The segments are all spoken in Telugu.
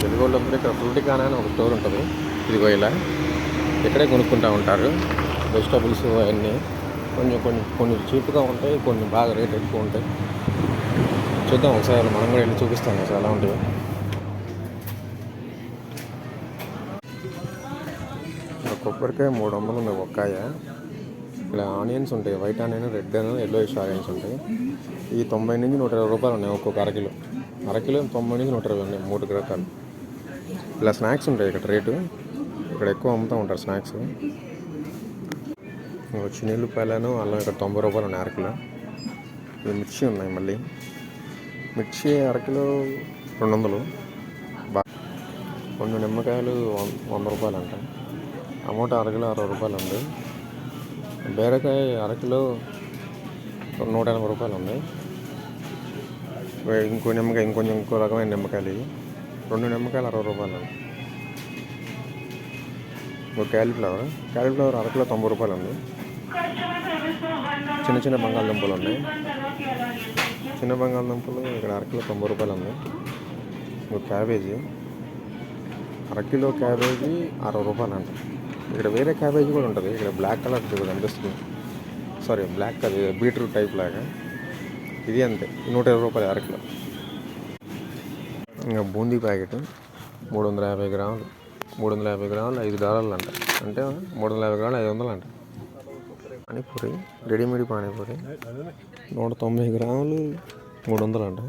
తెలుగు వాళ్ళందరూ ఇక్కడ ఫ్రూటికానా అని ఒక స్టోర్ ఉంటుంది. ఇదిగో ఇలా ఇక్కడే కొనుక్కుంటూ ఉంటారు వెజిటబుల్స్ అవన్నీ. కొన్ని చీప్గా ఉంటాయి, కొన్ని బాగా రేట్ ఎక్కువ ఉంటాయి. చూద్దాం ఒకసారి, మనం కూడా వెళ్ళి చూపిస్తాం అసలు ఎలా ఉంటాయో. కొబ్బరికాయ 300 ఉంది ఒక్కాయ. ఇక్కడ ఆనియన్స్ ఉంటాయి, white onion, red onion, yellowish onions ఉంటాయి. ఈ 90 నుంచి 120 రూపాయలు ఉన్నాయి ఒక్కొక్క అరకిలో. 90 నుంచి 120 ఉన్నాయి 3 రకాలు. ఇలా స్నాక్స్ ఉంటాయి ఇక్కడ రేటు. ఇక్కడ ఎక్కువ అమ్ముతూ ఉంటారు స్నాక్స్. చిన్నెల్లిపాయలను అల్లం ఇక్కడ 90 రూపాయలు ఉన్నాయి అరకిలో. ఈ మిర్చి ఉన్నాయి, మళ్ళీ మిర్చి అరకిలో 200. కొన్ని నిమ్మకాయలు 100 రూపాయలు అంట. టమోటా అరకిలో 60 రూపాయలు ఉంది. బీరకాయ అరకిలో 180 రూపాయలు ఉంది. ఇంకో రకమైన నిమ్మకాయలు ఇవి. 2 నిమ్మకాయలు 60 రూపాయలు ఉంది. క్యాలీఫ్లవర్ అరకిలో 90 రూపాయలు ఉంది. చిన్న బంగాళదుంపలు ఉన్నాయి. చిన్న బంగాళదుంపలు ఇక్కడ అరకిలో 90 రూపాయలు ఉంది. క్యాబేజీ అరకిలో క్యాబేజీ 60 రూపాయలు అంట. ఇక్కడ వేరే క్యాబేజీ కూడా ఉంటుంది. ఇక్కడ బ్లాక్ కలర్ కనిపిస్తుంది. బ్లాక్ అది బీట్రూట్ టైప్ లాగా. ఇది అంతే 120 రూపాయలు అరకిలో. ఇంకా బూందీ ప్యాకెట్ 350 గ్రాములు. 350 గ్రాములు $5 అంట. అంటే 350 గ్రాములు 500 అంట. పానీపూరి, రెడీమేడ్ పానీపూరి 190 గ్రాములు 300 అంట.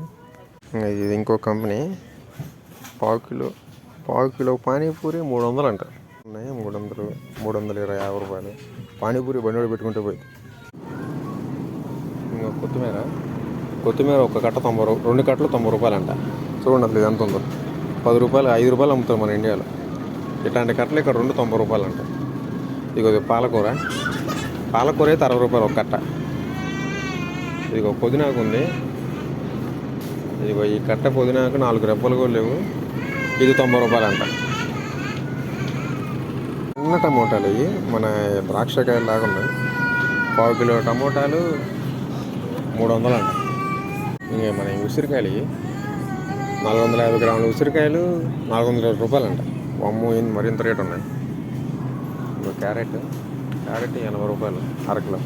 ఇది ఇంకో కంపెనీ. పావు కిలో పానీపూరి 300 అంట. ఉన్నాయి 350 రూపాయలు. పానీపూరి బండి పెట్టుకుంటే పోయి. ఇంకా కొత్తిమీర ఒక కట్ట 2 కట్టలు 90 రూపాయలు అంట. చూడండి అసలు ఇది ఎంత ఉందో. 10 రూపాయలు 5 రూపాయలు అమ్ముతారు మన ఇండియాలో. ఇట్లాంటి కట్టలు ఇక్కడ 2 90 రూపాయలు అంట. ఇదిగో పాలకూర అయితే 60 రూపాయలు ఒక కట్ట. ఇదిగో పుదీనాకు ఉంది. ఇదిగో ఈ కట్ట పుదీనాకు 4 రెబ్బలు కూడా లేవు. ఇది 90 రూపాయలు అంట. చిన్న టమోటాలు ఇవి మన ద్రాక్షకాయలు లాగా ఉన్నాయి. పావు కిలో టమోటాలు 300 అంట. ఇంకా మన ఉసిరికాయలు ఇవి 450 గ్రాముల ఉసిరికాయలు 420 రూపాయలు అంట. అమ్మో మరింత రేటు ఉన్నాయి. ఇంకా క్యారెట్ 80 రూపాయలు అరకిలో.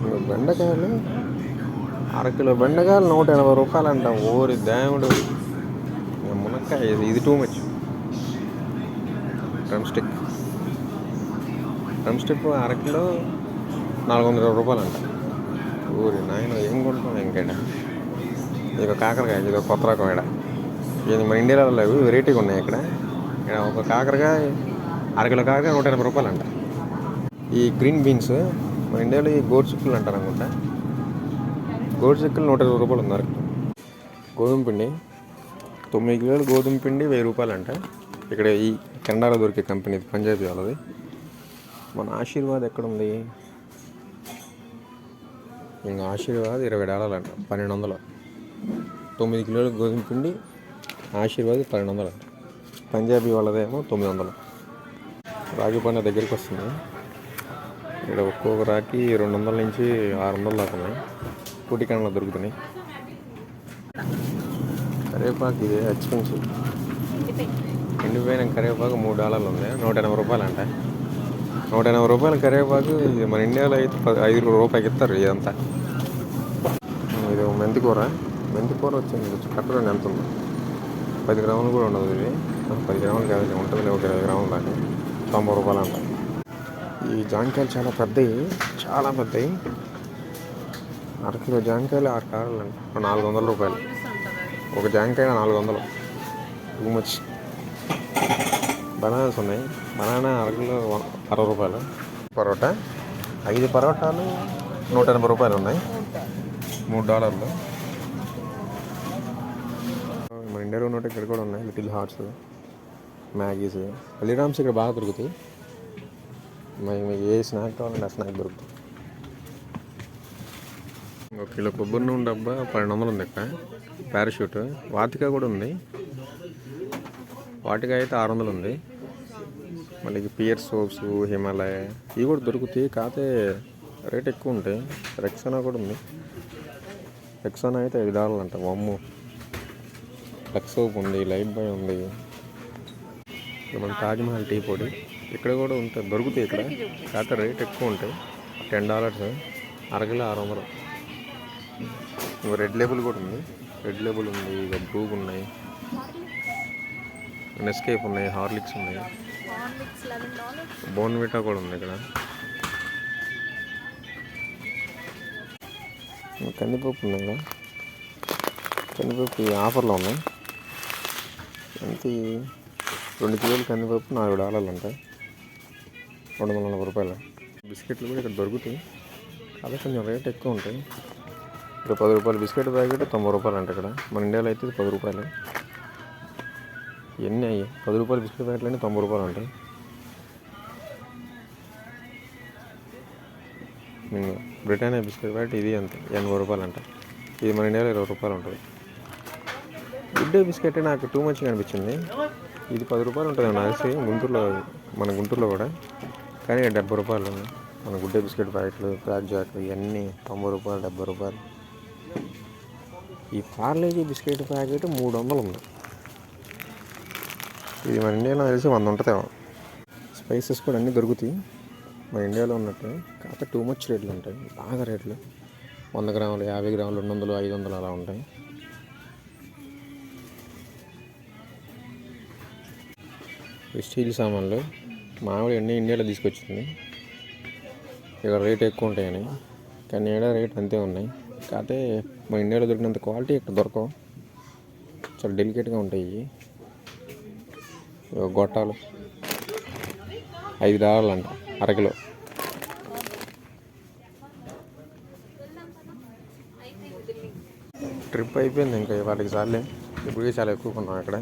ఇంకా బెండకాయలు అరకిలో బెండకాయలు 180 రూపాయలు అంట. ఓరి దేవుడు. మునక్కాయ ఇది టూ మచ్. డ్రమ్ స్టిక్ అరకిలో 420 రూపాయలు అంట. ఊరి నాయన ఏం కొంటాం ఇంకేట. ఇక కాకరకాయ ఇది కొత్త రకం. ఇది మన ఇండియాలో లేవు, వెరైటీగా ఉన్నాయి ఇక్కడ. ఒక కాకరకాయ అరకిలో కాకరకాయ 180 రూపాయలు అంట. ఈ గ్రీన్ బీన్స్ మన ఇండియాలో ఈ గోరు చిక్కులు అంటారు అనుకుంటా. గోరు చిక్కులు 120 రూపాయలు ఉంది అరకిలో. గోధుమ పిండి 9 కిలోలు గోధుమ పిండి 1000 రూపాయలు అంట. ఇక్కడ ఈ కెనడాలో దొరికే కంపెనీ పంజాబీ వాళ్ళది. మన ఆశీర్వాద్ ఎక్కడుంది? ఇంకా ఆశీర్వాద్ $20 అంట. 1200. 9 కిలోల గోధుమ పిండి ఆశీర్వాద్ 1200 అంట. పంజాబీ వాళ్ళదేమో 900. రాగి పంట దగ్గరికి వస్తుంది. ఇక్కడ ఒక్కొక్క రాకి 200 నుంచి 600 దాకా ఉన్నాయి. పూటికాణలో దొరుకుతున్నాయి. కరివేపాకు ఇది ఎక్స్పెన్సివ్. ఎండిపోయిన కరివేపాకు $3 ఉంది. 180 రూపాయలు అంట. 180 రూపాయల కరివేపాకు. ఇది మన ఇండియాలో అయితే 5 రూపాయలకి ఇస్తారు ఇదంతా. ఇది మెంతికూర వచ్చింది. కట్టలో ఎంత ఉందో 10 గ్రాములు కూడా ఉండదు. ఇది 10 గ్రాములు కాదు, ఉంటుంది ఒక 20 గ్రాములు దాకా. 90 రూపాయలు అంట. ఈ జాంకాయలు చాలా పెద్దవి. అరకిలో జాంకాయలు 6 కాయలు అంట. 400 రూపాయలు ఒక జాంకాయ. 400 టూ మచ్. బనానాస్ ఉన్నాయి. బనానా అరకిలో 60 రూపాయలు. పరోటా 5 పరోటాలు 180 రూపాయలు ఉన్నాయి. $3. మన ఇండియాలో ఉన్నట్టు ఇక్కడ కూడా ఉన్నాయి. లిటిల్ హార్ట్స్, మ్యాగీస్, హల్దీరామ్స్ ఇక్కడ బాగా దొరుకుతాయి. మీకు ఏ స్నాక్ కావాలంటే ఆ స్నాక్ దొరుకుతుంది. 1 కిలో కొబ్బరి నూనె డబ్బా 1200 ఉంది ఇక్కడ. పారాషూట్ వాటికా కూడా ఉంది. వాటికా అయితే 600 ఉంది. మళ్ళీ పియర్ సోప్స్, హిమాలయ ఇవి కూడా దొరుకుతాయి. కాకపోతే రేట్ ఎక్కువ ఉంటాయి. రెక్సానా కూడా ఉంది. రెక్సానా అయితే $5 అంట. అమ్మో లక్స్ సోప్ ఉంది, లైఫ్ బాయ్ ఉంది. ఇక్కడ మన తాజ్మహల్ టీ పొడి ఇక్కడ కూడా ఉంటుంది, దొరుకుతాయి ఇక్కడ. కాకపోతే రేట్ ఎక్కువ ఉంటాయి. $10 అరకిలో 600. ఇంకా రెడ్ లేబుల్ కూడా ఉంది. రెడ్ లేబుల్ ఉంది, ఇక బ్రూగ్ ఉన్నాయి, నెస్కేఫ్ ఉన్నాయి, హార్లిక్స్ ఉన్నాయి, బోర్న్విటా కూడా ఉంది ఇక్కడ. కందిపప్పు ఉన్నాయి ఇక్కడ. కందిపప్పు ఆఫర్లో ఉన్నాయి. ఎంత? 2 కిలోలు కందిపప్పు $4 అంట, $240. బిస్కెట్లు కూడా ఇక్కడ దొరుకుతాయి, అదే కొంచెం రేట్ ఎక్కువ ఉంటాయి. ఇక్కడ $10 బిస్కెట్ ప్యాకెట్ $90 అంట. ఇక్కడ మన ఇండియాలో అయితే $10. ఎన్ని అయ్యాయి? $10 బిస్కెట్ ప్యాకెట్లు అంటే $90 ఉంటాయి. బ్రిటానియా బిస్కెట్ ప్యాకెట్ ఇది అంతే, $80 అంట. ఇది మన ఇండియాలో $20 ఉంటుంది. గుడ్ డే బిస్కెట్ నాకు టూ మచ్గా అనిపించింది. ఇది $10 ఉంటుంది నాకు తెలిసి గుంటూరులో, మన గుంటూరులో కూడా. కానీ $70 ఉంది. మన గుడ్ డే బిస్కెట్ ప్యాకెట్లు, బ్లాక్ జాక్ ఇవన్నీ $90, $70. ఈ పార్లేజీ బిస్కెట్ ప్యాకెట్ 300 ఉంది. ఇది మన ఇండియాలో తెలిసి 100 ఉంటుందేమో. స్పైసెస్ కూడా అన్నీ దొరుకుతాయి మన ఇండియాలో ఉన్నట్టు, కాకపోతే టూ మచ్ రేట్లు ఉంటాయి, బాగా రేట్లు. 100 గ్రాములు, 50 గ్రాములు, 200, 500 అలా ఉంటాయి. స్టీల్ సామాన్లు మామూలుగా అన్నీ ఇండియాలో తీసుకొచ్చింది. ఇక్కడ రేట్ ఎక్కువ ఉంటాయని, కానీ ఇక్కడ రేట్ అంతే ఉన్నాయి. కాకపోతే మన ఇండియాలో దొరికినంత క్వాలిటీ ఇక్కడ దొరకవు, చాలా డెలికేట్గా ఉంటాయి. గొట్టాలు $5 అంట అరకిలో. ట్రిప్ అయిపోయింది ఇంకా వాళ్ళకి చాలే, ఇప్పటికే చాలా ఎక్కువ కొన్నాం ఇక్కడ.